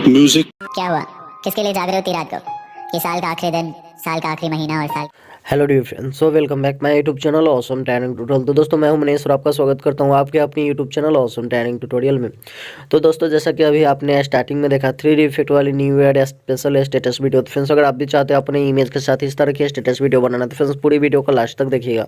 Music. क्या हुआ? किसके लिए जाग रहे हो इतनी रात को? ये साल का आखिरी दिन, साल का आखिरी महीना और साल। Hello dear friends, so welcome back my YouTube channel awesome training tutorial. तो दोस्तों मैं हूं मनीष और आपका स्वागत करता हूं आपके अपनी YouTube channel awesome training tutorial में। तो दोस्तों जैसा कि अभी आपने स्टार्टिंग में देखा 3D इफेक्ट वाली new year special status video. तो फ्रेंड्स अगर आप भी चाहते हैं अपने इमेज के साथ इस तरह की स्टेटस वीडियो बनाना तो फ्रेंड्स पूरी वीडियो को लास्ट तक देखिएगा।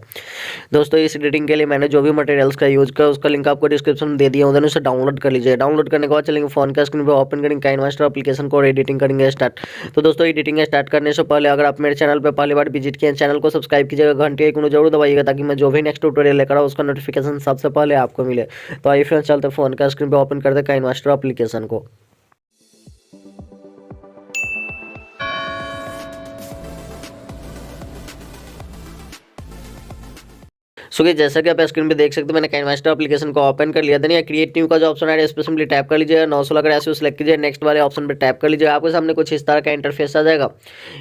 दोस्तों इस एडिटिंग के लिए मैंने जो भी मटेरियल्स का यूज किया उसका लिंक आपको डिस्क्रिप्शन में दे दिया, उधर उसे डाउनलोड कर लीजिए। डाउनलोड करने के बाद चलेंगे फोन का स्क्रीन पर ओपन करेंगे काइनमास्टर एप्लीकेशन को और एडिटिंग करेंगे स्टार्ट। तो दोस्तों एडिटिंग स्टार्ट करने से पहले अगर आप मेरे चैनल पर पहली बार विजिट किए चैनल को सब्सक्राइब कीजिएगा, घंटे आइकन जरूर दबाइएगा ताकि मैं जो भी नेक्स्ट ट्यूटोरियल लेकर आऊँ उसका नोटिफिकेशन सबसे पहले आपको मिले। तो आइए फ्रेंड्स चलते फोन का स्क्रीन पे ओपन करते काइनमास्टर एप्लीकेशन को। सो कि जैसा कि आप स्क्रीन पे देख सकते हैं मैंने काइनमास्टर एप्लीकेशन को ओपन कर लिया। देन ये क्रिएट न्यू का जो ऑप्शन है इस पर सिंपली टैप कर लीजिएगा। 916 अगर ऐसे सेलेक्ट कीजिए, नेक्स्ट वाले ऑप्शन पे टैप कर लीजिएगा। आपके सामने कुछ इस तरह का इंटरफेस आ जाएगा।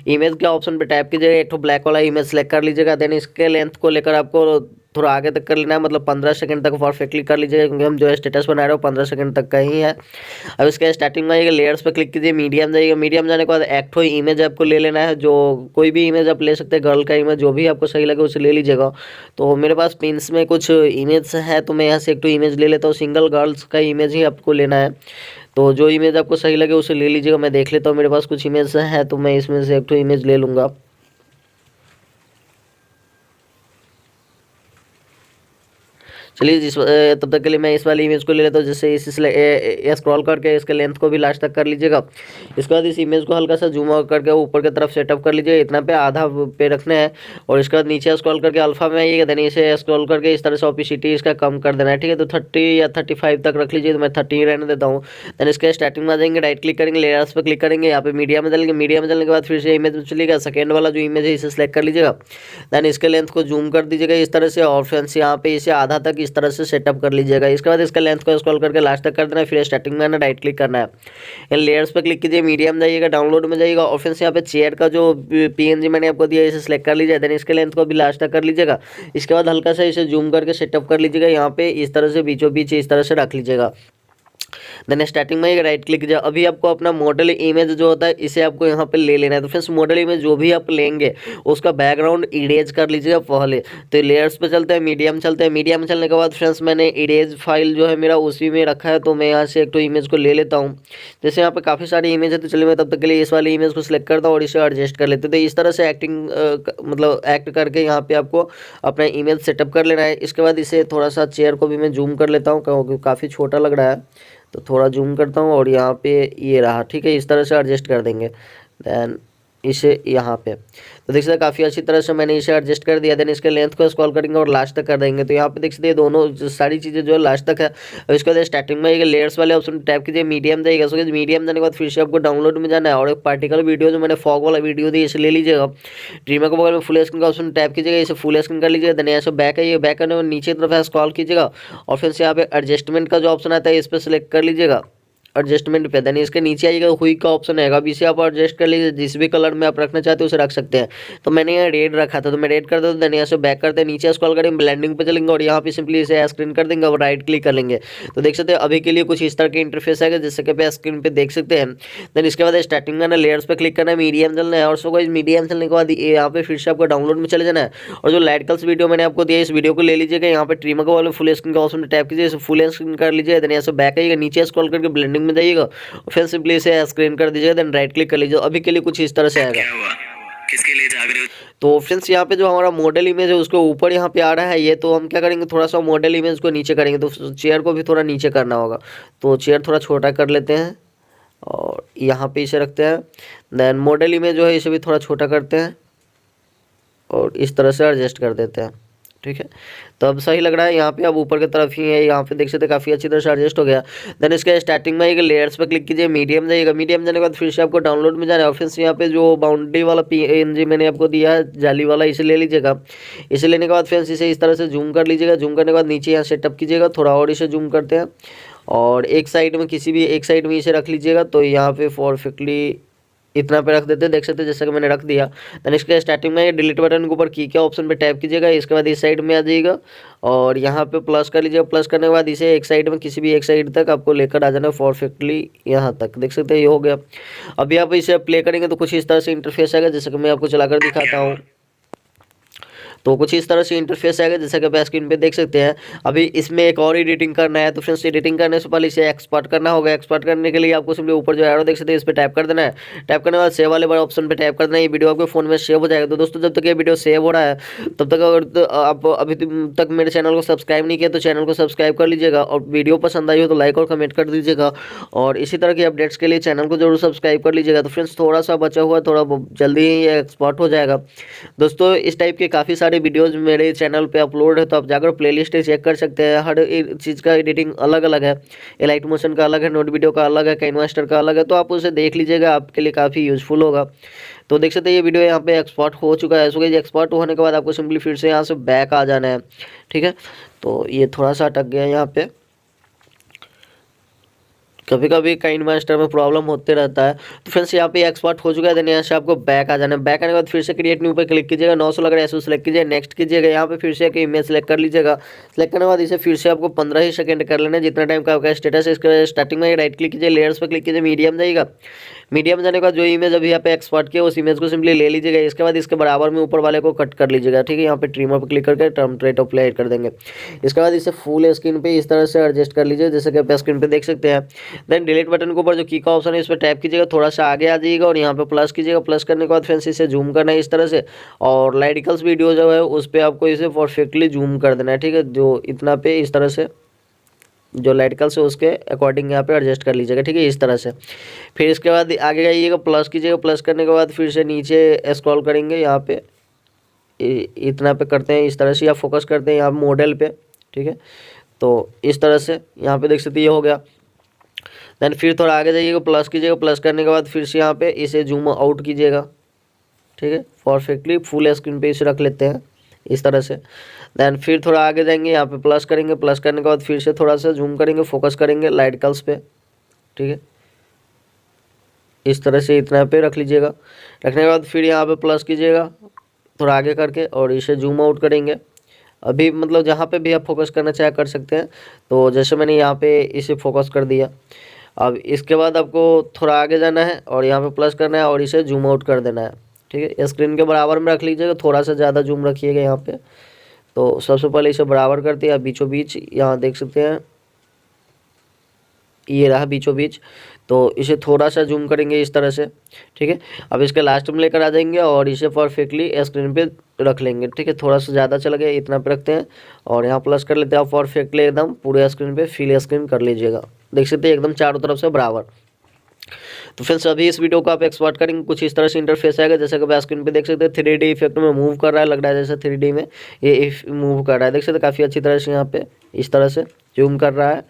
इमेज के ऑप्शन पे टैप कीजिएगा, एक तो ब्लैक वाला इमेज सेलेक्ट कर लीजिएगा। देन इसके लेंथ को लेकर आपको थोड़ा आगे तक कर लेना है, मतलब 15 सेकंड तक परफेक्टली कर लीजिएगा क्योंकि हम जो स्टेटस बना रहे हो 15 सेकंड तक का ही है। अब इसके स्टार्टिंग में आइएगा, लेयर्स पर क्लिक कीजिए, मीडियम जाइएगा। मीडियम जाने के बाद एक ठो इमेज आपको ले लेना है, जो कोई भी इमेज आप ले सकते हैं, गर्ल का इमेज जो भी आपको सही लगे उसे ले लीजिएगा। तो मेरे पास पिन्स में कुछ इमेज है तो मैं यहाँ से एक तो इमेज ले लेता हूँ। सिंगल गर्ल्स का इमेज ही आपको लेना है, तो जो इमेज आपको सही लगे उसे ले लीजिएगा। मैं देख लेता हूँ मेरे पास कुछ इमेज है तो मैं इसमें से एक तो इमेज ले लूँगा। चलिए तब तक के लिए मैं इस वाली इमेज को ले लेता हूँ, जिससे इस स्क्रॉल करके इसके लेंथ को भी लास्ट तक कर लीजिएगा। इसके बाद इस इमेज को हल्का सा जूम आउट करके ऊपर की तरफ सेटअप कर लीजिए, इतना पे आधा पे रखना है। और इसके बाद नीचे स्क्रॉल करके अल्फा में आइएगा, देन इसे स्क्रॉल करके इस तरह से ऑपेसिटी इसका कम कर देना है, ठीक है। तो 30 या 35 तक रख लीजिए, तो मैं 30 रहने देता हूँ। देन इसके स्टार्टिंग में आ जाएंगे, राइट क्लिक करेंगे, लेयर्स पर क्लिक करेंगे, यहाँ पे मीडिया में चलेंगे। मीडिया में चलने के बाद फिर से इमेज में चलिएगा, सेकेंड वाला जो इमेज है इसे सेलेक्ट कर लीजिएगा। देन इसके लेंथ को जूम कर दीजिएगा इस तरह से, और फ्रेंड्स यहाँ पे इसे आधा तक इस तरह से सेटअप कर लीजिएगा। इसके बाद इसका लेंथ को स्क्रॉल करके लास्ट तक कर देना है, फिर स्टार्टिंग में आना, राइट क्लिक करना है, लेयर्स पर क्लिक कीजिए, मीडियम जाइएगा, डाउनलोड में जाइएगा और फिर से यहाँ पे चेयर का जो पीएनजी मैंने आपको दिया इसे सेलेक्ट कर लीजिए। देन इसके लेंथ को भी लास्ट तक कर लीजिएगा। इसके बाद हल्का सा इसे जूम करके सेटअप कर लीजिएगा, यहाँ पे इस तरह से बीचों बीच इस तरह से रख लीजिएगा। देन स्टार्टिंग में राइट क्लिक कीजिए। अभी आपको अपना मॉडल इमेज जो होता है इसे आपको यहाँ पे ले लेना है। तो फ्रेंड्स मॉडल इमेज जो भी आप लेंगे उसका बैकग्राउंड इरेज कर लीजिएगा पहले। तो लेयर्स पे चलते हैं, मीडियम चलते हैं। मीडियम चलने के बाद फ्रेंड्स मैंने इरेज फाइल जो है मेरा उसी में रखा है, तो मैं यहाँ से एक तो इमेज को ले लेता हूँ। जैसे यहाँ पे काफ़ी सारी इमेज है, तो चलिए मैं तब तक के लिए इस वाली इमेज को सिलेक्ट करता हूँ और इसे एडजस्ट कर लेते हैं। तो इस तरह से मतलब एक्ट करके यहाँ पे आपको अपना इमेज सेटअप कर लेना है। इसके बाद इसे थोड़ा सा चेयर को भी मैं जूम कर लेता हूँ क्योंकि काफ़ी छोटा लग रहा है, तो थोड़ा जूम करता हूँ और यहाँ पे ये रहा, ठीक है। इस तरह से एडजस्ट कर देंगे। देन इसे यहाँ पे तो देख सकते हैं काफ़ी अच्छी तरह से मैंने इसे एडजस्ट कर दिया। देन इसके लेंथ को स्क्रॉल करेंगे और लास्ट तक कर देंगे, तो यहाँ पे देख सकते हैं दोनों सारी चीज़ें जो है लास्ट तक है। और इसके बाद स्टार्टिंग में लेयर्स वाले ऑप्शन टैप कीजिए, मीडियम जाइएगा। सो मीडियम जाने के बाद फिर से आपको डाउनलोड में जाना है और एक पार्टिकल वीडियो जो मैंने फॉग वाला वीडियो दी इसे ले लीजिएगा। ट्रिमर को बगल में फुल स्क्रीन का ऑप्शन टैप कीजिएगा, इसे फुल स्क्रीन कर लीजिएगा। देन यहाँ से बैक आइए, बैक करने में नीचे की तरफ स्क्रॉल कीजिएगा और फिर से यहाँ पे एडजस्टमेंट का जो ऑप्शन आता है इस पर सिलेक्ट कर लीजिएगा, एडजस्टमेंट पे। देन इसके नीचे आइएगा, हुई का ऑप्शन है, अब इसे आप एडजस्ट कर लीजिए, जिस भी कलर में आप रखना चाहते हो उसे रख सकते हैं। तो मैंने यहाँ रेड रखा था तो मैं रेड कर देता हूँ। देन यहाँ से बैक करते हैं, नीचे स्क्रॉल करेंगे, ब्लेंडिंग पे चलेंगे और यहाँ पे सिंपली इसे स्क्रीन कर देंगे और राइट क्लिक कर लेंगे। तो देख सकते हैं अभी के लिए कुछ इस तरह के इंटरफेस आएगा जैसे कि आप स्क्रीन पे देख सकते हैं। देन इसके बाद स्टार्टिंग में लेयर्स पे क्लिक करना है, मीडियम चलना है और सो गाइस मीडियम चलने के बाद यहाँ पे फिर से आपको डाउनलोड में चले जाना है और जो लाइट कल्स वीडियो मैंने आपको दिया इस वीडियो को ले लीजिएगा। यहाँ पे ट्रिमर को वाले फुल स्क्रीन का ऑप्शन टैप कीजिए, इसे फुल स्क्रीन कर लीजिए। देन यहाँ से बैक आइएगा, नीचे स्क्रॉल करके ब्लेंडिंग में जाइएगा, फिर सिंपली इसे स्क्रीन कर दीजिएगा। देन राइट क्लिक कर लीजिए। अभी के लिए कुछ इस तरह से आएगा। किसके लिए जाग रहे हो? तो फ्रेंड्स यहाँ पे जो हमारा मॉडल इमेज है उसके ऊपर यहाँ पे आ रहा है ये, तो हम क्या करेंगे थोड़ा सा मॉडल इमेज को नीचे करेंगे, तो चेयर को भी थोड़ा नीचे करना होगा। तो चेयर थोड़ा छोटा कर लेते हैं और यहाँ पे इसे रखते हैं। देन मॉडल इमेज जो है इसे भी थोड़ा छोटा करते हैं और इस तरह से एडजस्ट कर देते हैं, ठीक है। तो अब सही लग रहा है, यहाँ पे अब ऊपर की तरफ ही है, यहाँ पे देख सकते हैं काफ़ी अच्छी तरह से एडजस्ट हो गया। देन इसके स्टार्टिंग में एक लेयर्स पे क्लिक कीजिए, मीडियम जाइएगा। मीडियम जाने के बाद फिर से आपको डाउनलोड में जाना है और फिर से यहाँ पे जो बाउंड्री वाला पीएनजी मैंने आपको दिया है जाली वाला इसे ले लीजिएगा। इसे लेने के बाद फिर इसे इस तरह से जूम कर लीजिएगा। जूम करने के बाद नीचे यहाँ सेटअप कीजिएगा, थोड़ा और इसे जूम करते हैं और एक साइड में किसी भी एक साइड में इसे रख लीजिएगा। तो यहाँ पे परफेक्टली इतना पे रख देते हैं, देख सकते हैं जैसा कि मैंने रख दिया। देन इसके स्टार्टिंग में डिलीट बटन के ऊपर की के ऑप्शन पे टैप कीजिएगा, इसके बाद इस साइड में आ जाइएगा और यहाँ पे प्लस कर लीजिएगा। प्लस करने के बाद इसे एक साइड में किसी भी एक साइड तक आपको लेकर आ जाना है परफेक्टली यहाँ तक, देख सकते हैं ये हो गया। अभी आप इसे प्ले करेंगे तो कुछ इस तरह से इंटरफेस आएगा, जैसे कि मैं आपको चलाकर दिखाता हूँ। तो कुछ इस तरह से इंटरफेस आएगा जैसा कि आप स्क्रीन पे देख सकते हैं। अभी इसमें एक और एडिटिंग करना है, तो फ्रेंड्स एडिटिंग करने से पहले इसे एक्सपोर्ट करना होगा। एक्सपोर्ट करने के लिए आपको सिंपली ऊपर जो एरो देख सकते हैं इस पर टैप कर देना है। टैप करने के बाद सेव वाले बड़े ऑप्शन पे टैप कर देना है। ये वीडियो आपके फोन में सेव हो जाएगा। तो दोस्तों जब तक ये वीडियो सेव हो रहा है तब तक अगर तो आप अभी तक मेरे चैनल को सब्सक्राइब नहीं किया तो चैनल को सब्सक्राइब कर लीजिएगा और वीडियो पसंद आई हो तो लाइक और कमेंट कर दीजिएगा और इसी तरह की अपडेट्स के लिए चैनल को जरूर सब्सक्राइब कर लीजिएगा। तो फ्रेंड्स थोड़ा सा बचा हुआ थोड़ा जल्दी ही ये एक्सपोर्ट हो जाएगा। दोस्तों इस टाइप के काफ़ी सारे वीडियोज़ मेरे चैनल पे अपलोड है, तो आप जाकर प्लेलिस्ट चेक कर सकते हैं। हर चीज़ का एडिटिंग अलग अलग है, एलाइट मोशन का अलग है, नोट वीडियो का अलग है, काइनमास्टर का अलग है, तो आप उसे देख लीजिएगा, आपके लिए काफ़ी यूजफुल होगा। तो देख सकते हैं ये वीडियो यहाँ पे एक्सपोर्ट हो चुका है। सो गाइस एक्सपोर्ट होने के बाद आपको सिंपली फिर से यहाँ से बैक आ जाना है, ठीक है। तो ये थोड़ा सा अटक गया यहाँ पे, कभी कभी काइनमास्टर में प्रॉब्लम होते रहता है। तो फ्रेंड्स यहाँ पे एक्सपोर्ट हो चुका है। देन यहाँ से आपको बैक आ जाना है। बैक आने के बाद फिर से क्रिएट न्यू पे क्लिक कीजिएगा, 900 लग रहा है ऐसे सेलेक्ट कीजिए, नेक्स्ट कीजिएगा। यहाँ पे फिर से एक इमेज सेलेक्ट कर लीजिएगा। सेलेक्ट करने के बाद इसे फिर से आपको 15 ही सेकंड कर लेना है, जितना टाइम का आपका स्टेटस है। इसके स्टार्टिंग में राइट क्लिक कीजिए, लेयर्स पे क्लिक कीजिए, मीडियम जाइएगा। मीडियम जाने के बाद जो इमेज अभी यहाँ पे एक्सपोर्ट किया उस इमेज को सिंपली ले लीजिएगा। इसके बाद इसके बराबर में ऊपर वाले को कट कर लीजिएगा, ठीक है। यहाँ पे ट्रिमर पर क्लिक करके टर्म रेट ऑफ लाइट कर देंगे। इसके बाद इसे फुल स्क्रीन पे इस तरह से एडजस्ट कर लीजिए जैसे कि आप स्क्रीन पे देख सकते हैं। देन डिलीट बटन के ऊपर जो की का ऑप्शन है इस पर टैप कीजिएगा, थोड़ा सा आगे आ जाइएगा और यहाँ पे प्लस कीजिएगा। प्लस करने के बाद फ्रेंड्स इसे जूम करना है इस तरह से और लाइटिकल्स वीडियो जो है उस पर आपको इसे परफेक्टली जूम कर देना है, ठीक है। जो इतना पे इस तरह से जो लाइटिकल्स है उसके अकॉर्डिंग यहाँ पे एडजस्ट कर लीजिएगा, ठीक है, इस तरह से। फिर इसके बाद आगे जाइएगा, प्लस कीजिएगा। प्लस करने के बाद फिर से नीचे स्क्रॉल करेंगे, यहाँ पे इतना पे करते हैं इस तरह से, या फोकस करते हैं यहाँ मॉडल पे, ठीक है। तो इस तरह से यहाँ पे देख सकते ये हो गया। देन फिर थोड़ा आगे जाइएगा, प्लस कीजिएगा। प्लस करने के बाद फिर से यहाँ पे इसे जूम आउट कीजिएगा, ठीक है। परफेक्टली फुल स्क्रीन पे इसे रख लेते हैं इस तरह से। देन फिर थोड़ा आगे जाएंगे, यहाँ पे प्लस करेंगे। प्लस करने के बाद फिर से थोड़ा सा जूम करेंगे, फोकस करेंगे लाइटिकल्स पे, ठीक है। इस तरह से इतना पे रख लीजिएगा। रखने के बाद फिर यहाँ पे प्लस कीजिएगा थोड़ा आगे करके और इसे जूम आउट करेंगे। अभी मतलब जहाँ पे भी आप फोकस करना चाहे कर सकते हैं। तो जैसे मैंने यहाँ पे इसे फोकस कर दिया। अब इसके बाद आपको थोड़ा आगे जाना है और यहाँ पे प्लस करना है और इसे जूम आउट कर देना है, ठीक है। स्क्रीन के बराबर में रख लीजिएगा, थोड़ा सा ज़्यादा जूम रखिएगा यहाँ पे। तो सबसे पहले इसे बराबर करते हैं, बीचों बीच यहाँ देख सकते हैं ये रहा बीचों बीच। तो इसे थोड़ा सा जूम करेंगे इस तरह से, ठीक है। अब इसके लास्ट में लेकर आ जाएंगे और इसे परफेक्टली स्क्रीन पे रख लेंगे, ठीक है। थोड़ा सा ज़्यादा चला गया, इतना पे रखते हैं और यहाँ प्लस कर लेते हैं। आप परफेक्टली एकदम पूरे स्क्रीन पे फिल स्क्रीन कर लीजिएगा, देख सकते हैं एकदम चारों तरफ से बराबर। तो फ्रेंड्स अभी इस वीडियो को आप एक्सपोर्ट करेंगे, कुछ इस तरह से इंटरफेस आएगा जैसे कि आप स्क्रीन पे देख सकते हैं। 3D इफेक्ट में मूव कर रहा है, लग रहा है जैसे 3D में ये मूव कर रहा है, देख सकते हैं काफ़ी अच्छी तरह से यहाँ पे इस तरह से जूम कर रहा है,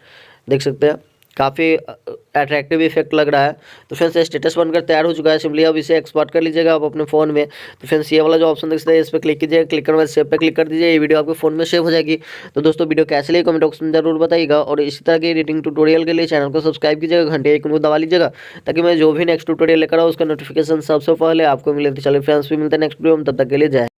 देख सकते हैं काफ़ी अट्रैक्टिव इफेक्ट लग रहा है। तो फ्रेंड्स स्टेटस बनकर तैयार हो चुका है। सिंपली अब इसे एक्सपोर्ट कर लीजिएगा आप अपने फ़ोन में। तो फ्रेंड्स ये वाला जो ऑप्शन देख सकते हैं इस पर क्लिक कीजिएगा, क्लिक करने के बाद सेव पे क्लिक कर दीजिए, ये वीडियो आपके फ़ोन में सेव हो जाएगी। तो दोस्तों वीडियो कैसे लगी कमेंट बॉक्स में जरूर बताइएगा और इसी तरह के एडिटिंग ट्यूटोरियल के लिए चैनल को सब्सक्राइब कीजिएगा, घंटे आइकन को दबा लीजिएगा ताकि मैं जो भी नेक्स्ट ट्यूटोरियल लेकर आऊँ उसका नोटिफिकेशन सबसे पहले आपको मिले। तो चलिए फ्रेंड्स भी मिलते हैं नेक्स्ट वीडियो में, तब तक के लिए जय।